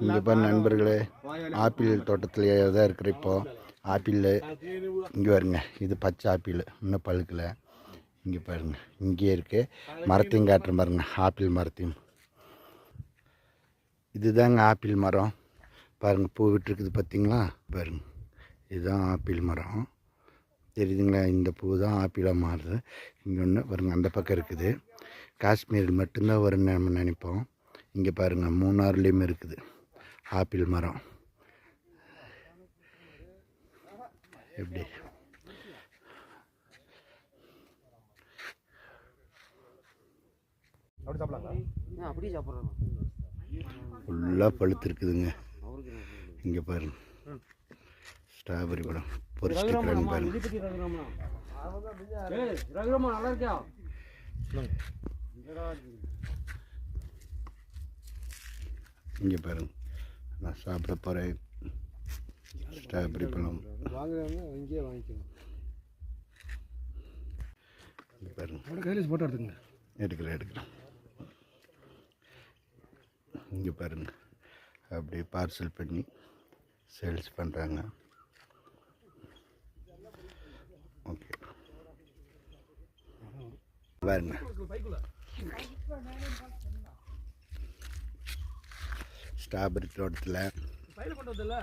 இங்கே பாரு நண்பர்களே, ஆப்பிள் தோட்டத்திலேயே தான் இருக்கிற இப்போ ஆப்பிள் இங்கே வருங்க. இது பச்சை ஆப்பிள் இன்னும் பழுக்கலை. இங்கே பாருங்க, இங்கே இருக்குது. மரத்தையும் காட்டுற பாருங்க, ஆப்பிள் மரத்தையும். இதுதாங்க ஆப்பிள் மரம். பாருங்கள், பூ விட்டுருக்குது பார்த்தீங்களா? பாருங்க, இதுதான் ஆப்பிள் மரம். தெரியுதுங்களா? இந்த பூ தான் ஆப்பிளாக மாறுது. இங்கே ஒன்று பாருங்கள், அந்த பக்கம் இருக்குது. காஷ்மீர் மட்டும்தான் வரும்னு நம்ம நினைப்போம். இங்கே பாருங்கள், மூணாறுலேயும் இருக்குது ஆப்பிள் மரம். எப்படி ஃபுல்லாக பழுத்துருக்குதுங்க. இங்கே பாருங்க, ஸ்ட்ராபெரி பழம் பொரிச்சிட்டு பாருங்க. இங்கே பாருங்க, நான் சாப்பிட போகிறேன் ஸ்ட்ராபெரி பழம். இங்கே வாங்கிக்கணும். இங்கே பாருங்க, கையில் போட்டோ எடுத்துங்க. எடுக்கிறேன். இங்கே பாருங்க, அப்படியே பார்சல் பண்ணி சேல்ஸ் பண்ணுறாங்க. ஓகே பாருங்க, ஸ்ட்ராபெரி தோட்டத்தில்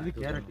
இது கேரட்.